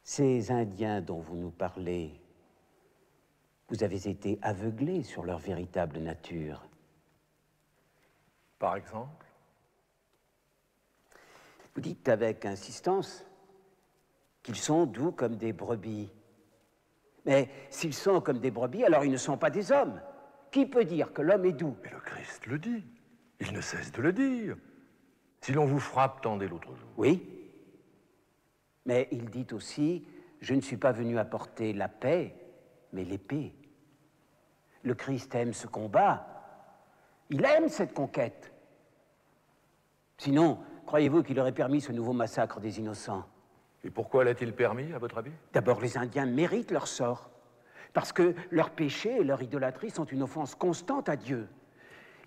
Ces Indiens dont vous nous parlez, vous avez été aveuglés sur leur véritable nature. Par exemple? Vous dites avec insistance qu'ils sont doux comme des brebis. Mais s'ils sont comme des brebis, alors ils ne sont pas des hommes. Qui peut dire que l'homme est doux? Mais le Christ le dit. Il ne cesse de le dire. Si l'on vous frappe, tendez l'autre joue. Oui. Mais il dit aussi, je ne suis pas venu apporter la paix, mais l'épée. Le Christ aime ce combat. Il aime cette conquête. Sinon, croyez-vous qu'il aurait permis ce nouveau massacre des innocents? Et pourquoi l'a-t-il permis, à votre avis? D'abord, les Indiens méritent leur sort, parce que leurs péchés et leur idolâtrie sont une offense constante à Dieu.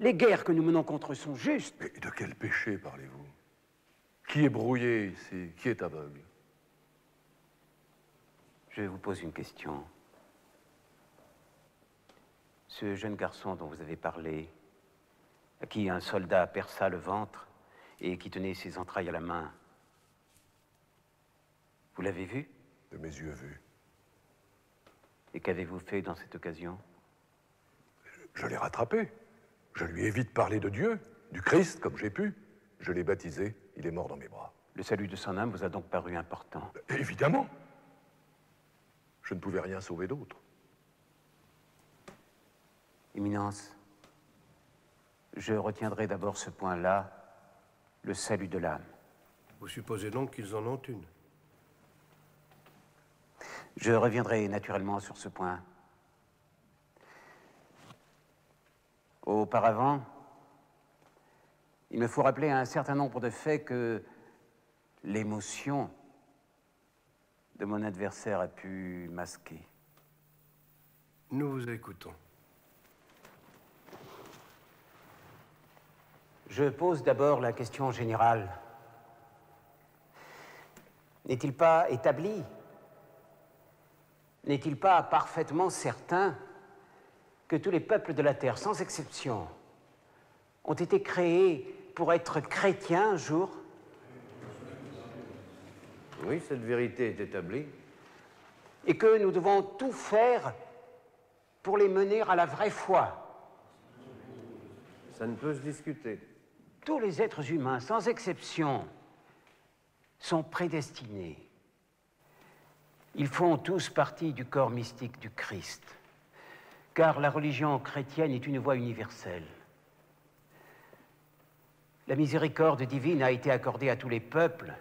Les guerres que nous menons contre eux sont justes. Mais de quel péché parlez-vous? Qui est brouillé ici? Qui est aveugle? Je vous pose une question. Ce jeune garçon dont vous avez parlé, à qui un soldat perça le ventre et qui tenait ses entrailles à la main, vous l'avez vu? De mes yeux vus. Et qu'avez-vous fait dans cette occasion? Je l'ai rattrapé. Je lui ai vite parlé de Dieu, du Christ, comme j'ai pu. Je l'ai baptisé, il est mort dans mes bras. Le salut de son âme vous a donc paru important? Évidemment. Je ne pouvais rien sauver d'autre. Éminence, je retiendrai d'abord ce point-là, le salut de l'âme. Vous supposez donc qu'ils en ont une? Je reviendrai naturellement sur ce point. Auparavant, il me faut rappeler un certain nombre de faits que l'émotion de mon adversaire a pu masquer. Nous vous écoutons. Je pose d'abord la question générale. N'est-il pas établi, n'est-il pas parfaitement certain que tous les peuples de la Terre, sans exception, ont été créés pour être chrétiens un jour? Oui, cette vérité est établie. Et que nous devons tout faire pour les mener à la vraie foi? Ça ne peut se discuter. Tous les êtres humains, sans exception, sont prédestinés. Ils font tous partie du corps mystique du Christ, car la religion chrétienne est une voie universelle. La miséricorde divine a été accordée à tous les peuples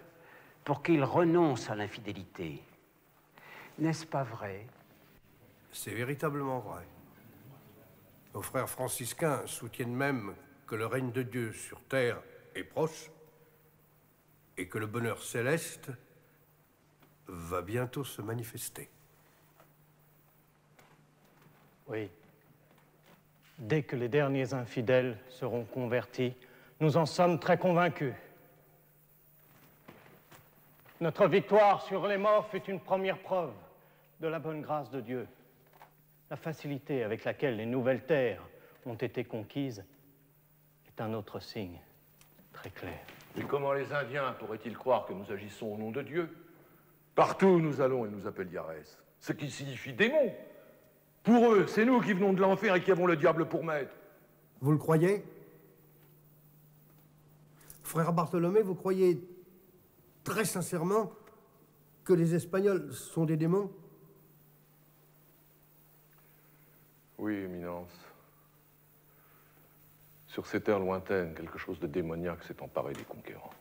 pour qu'ils renoncent à l'infidélité. N'est-ce pas vrai? C'est véritablement vrai. Nos frères franciscains soutiennent même que le règne de Dieu sur terre est proche et que le bonheur céleste va bientôt se manifester. Oui. Dès que les derniers infidèles seront convertis, nous en sommes très convaincus. Notre victoire sur les morts fut une première preuve de la bonne grâce de Dieu. La facilité avec laquelle les nouvelles terres ont été conquises est un autre signe très clair. Et comment les Indiens pourraient-ils croire que nous agissons au nom de Dieu? Partout où nous allons, ils nous appellent Yarès, ce qui signifie démon. Pour eux, c'est nous qui venons de l'enfer et qui avons le diable pour maître. Vous le croyez? Frère Bartholomé, vous croyez très sincèrement que les Espagnols sont des démons? Oui, Éminence. Sur ces terres lointaines, quelque chose de démoniaque s'est emparé des conquérants.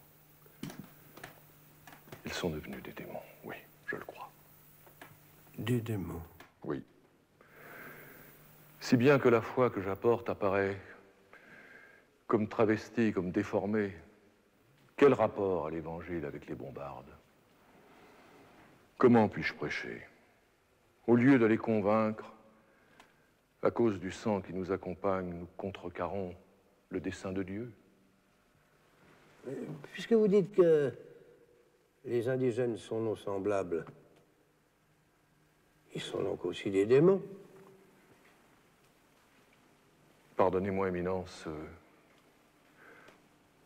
Ils sont devenus des démons, oui, je le crois. Des démons? Oui. Si bien que la foi que j'apporte apparaît comme travestie, comme déformée. Quel rapport à l'Évangile avec les bombardes? Comment puis-je prêcher? Au lieu de les convaincre, à cause du sang qui nous accompagne, nous contrecarrons le dessein de Dieu. Puisque vous dites que les indigènes sont nos semblables, ils sont donc aussi des démons? Pardonnez-moi, Éminence,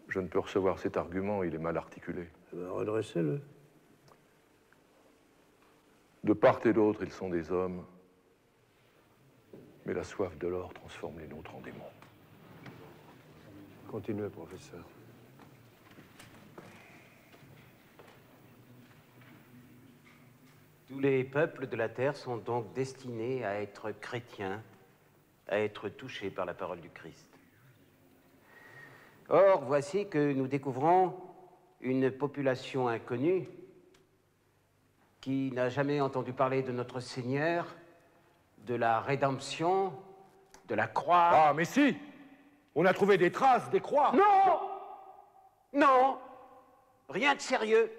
je ne peux recevoir cet argument, il est mal articulé. Eh bien, redressez-le. De part et d'autre, ils sont des hommes, mais la soif de l'or transforme les nôtres en démons. Continuez, professeur. Tous les peuples de la terre sont donc destinés à être chrétiens, à être touchés par la parole du Christ. Or, voici que nous découvrons une population inconnue qui n'a jamais entendu parler de notre Seigneur, de la rédemption, de la croix. Ah, mais si! On a trouvé des traces, des croix! Non! Non! Rien de sérieux.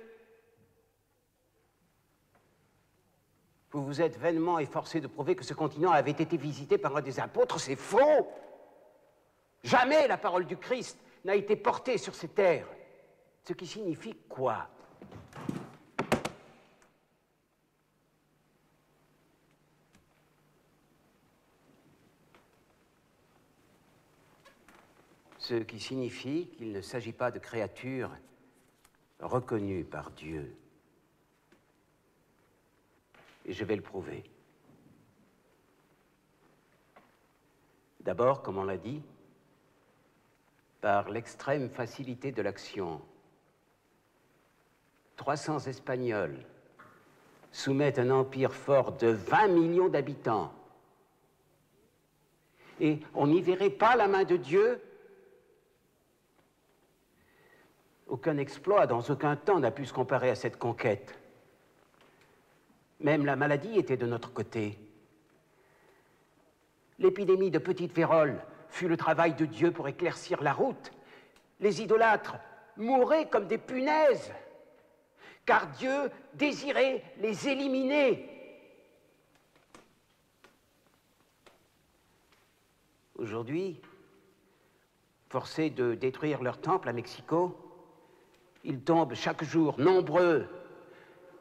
Vous vous êtes vainement efforcé de prouver que ce continent avait été visité par un des apôtres. C'est faux! Jamais la parole du Christ n'a été portée sur ces terres. Ce qui signifie quoi? Ce qui signifie qu'il ne s'agit pas de créatures reconnues par Dieu. Et je vais le prouver. D'abord, comme on l'a dit, par l'extrême facilité de l'action. 300 Espagnols soumettent un empire fort de 20 millions d'habitants. Et on n'y verrait pas la main de Dieu. Aucun exploit, dans aucun temps, n'a pu se comparer à cette conquête. Même la maladie était de notre côté. L'épidémie de petite vérole fut le travail de Dieu pour éclaircir la route. Les idolâtres mouraient comme des punaises, car Dieu désirait les éliminer. Aujourd'hui, forcés de détruire leur temple à Mexico, ils tombent chaque jour, nombreux,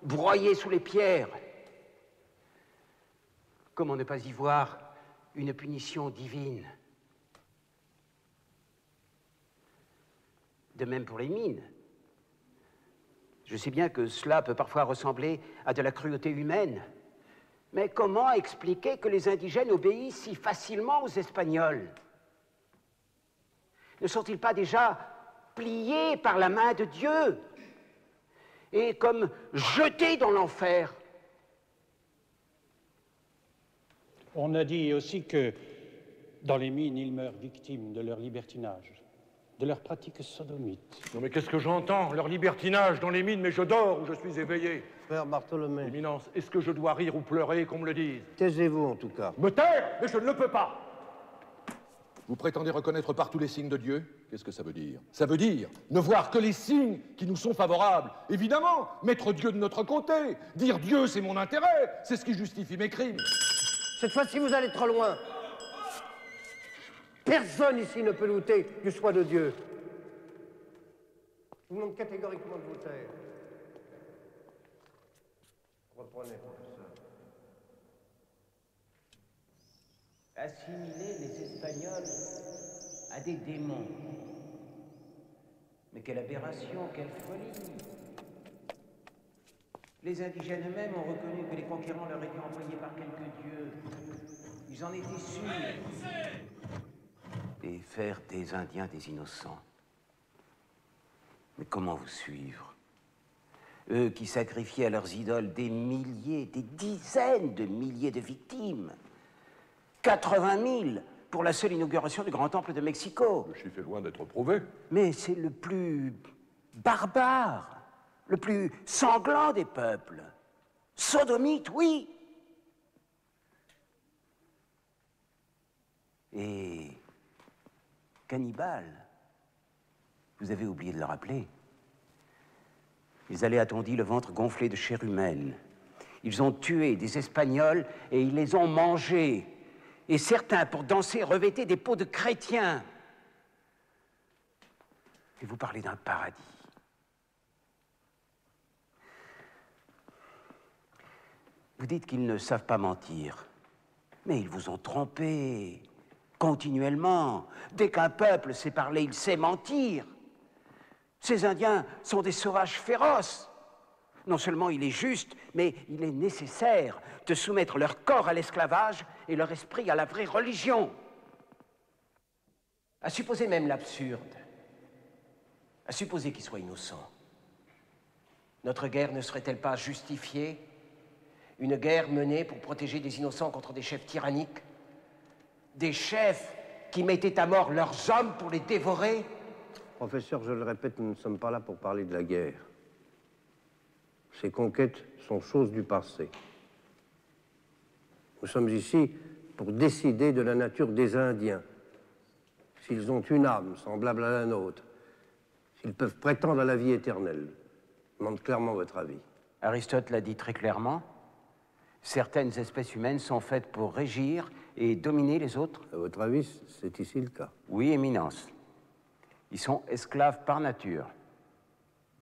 broyés sous les pierres. Comment ne pas y voir une punition divine? De même pour les mines. Je sais bien que cela peut parfois ressembler à de la cruauté humaine, mais comment expliquer que les indigènes obéissent si facilement aux Espagnols? Ne sont-ils pas déjà pliés par la main de Dieu et comme jetés dans l'enfer? On a dit aussi que dans les mines, ils meurent victimes de leur libertinage, de leurs pratiques sodomites. Non mais qu'est-ce que j'entends? Leur libertinage dans les mines, mais je dors ou je suis éveillé. Frère Bartholomé, Éminence, est-ce que je dois rire ou pleurer, qu'on me le dise? taisez-vous en tout cas. Me taire? Mais je ne le peux pas! Vous prétendez reconnaître partout les signes de Dieu? Qu'est-ce que ça veut dire? Ça veut dire ne voir que les signes qui nous sont favorables. Évidemment, mettre Dieu de notre côté. Dire Dieu, c'est mon intérêt. C'est ce qui justifie mes crimes. Cette fois-ci, vous allez trop loin. Personne ici ne peut douter du choix de Dieu. Je vous demande catégoriquement de vous taire. Reprenez, professeur. Assimiler les Espagnols à des démons. Mais quelle aberration, quelle folie! Les indigènes eux-mêmes ont reconnu que les conquérants leur étaient envoyés par quelques dieux. Ils en étaient sûrs. Et faire des Indiens des innocents. Mais comment vous suivre? Eux qui sacrifiaient à leurs idoles des milliers, des dizaines de milliers de victimes. 80 000 pour la seule inauguration du Grand Temple de Mexico. Le chiffre est loin d'être prouvé. Mais c'est le plus barbare, le plus sanglant des peuples. Sodomite, oui. Et cannibales, vous avez oublié de le rappeler. Ils allaient, a-t-on dit, le ventre gonflé de chair humaine. Ils ont tué des Espagnols et ils les ont mangés. Et certains, pour danser, revêtaient des peaux de chrétiens. Et vous parlez d'un paradis. Vous dites qu'ils ne savent pas mentir. Mais ils vous ont trompé continuellement. Dès qu'un peuple sait parler, il sait mentir. Ces Indiens sont des sauvages féroces. Non seulement il est juste, mais il est nécessaire de soumettre leur corps à l'esclavage et leur esprit à la vraie religion. À supposer même l'absurde, à supposer qu'ils soient innocents, notre guerre ne serait-elle pas justifiée? Une guerre menée pour protéger des innocents contre des chefs tyranniques? Des chefs qui mettaient à mort leurs hommes pour les dévorer? Professeur, je le répète, nous ne sommes pas là pour parler de la guerre. Ces conquêtes sont choses du passé. Nous sommes ici pour décider de la nature des Indiens. S'ils ont une âme semblable à la nôtre, s'ils peuvent prétendre à la vie éternelle. Je demande clairement votre avis. Aristote l'a dit très clairement. Certaines espèces humaines sont faites pour régir et dominer les autres. À votre avis, c'est ici le cas? Oui, Éminence. Ils sont esclaves par nature.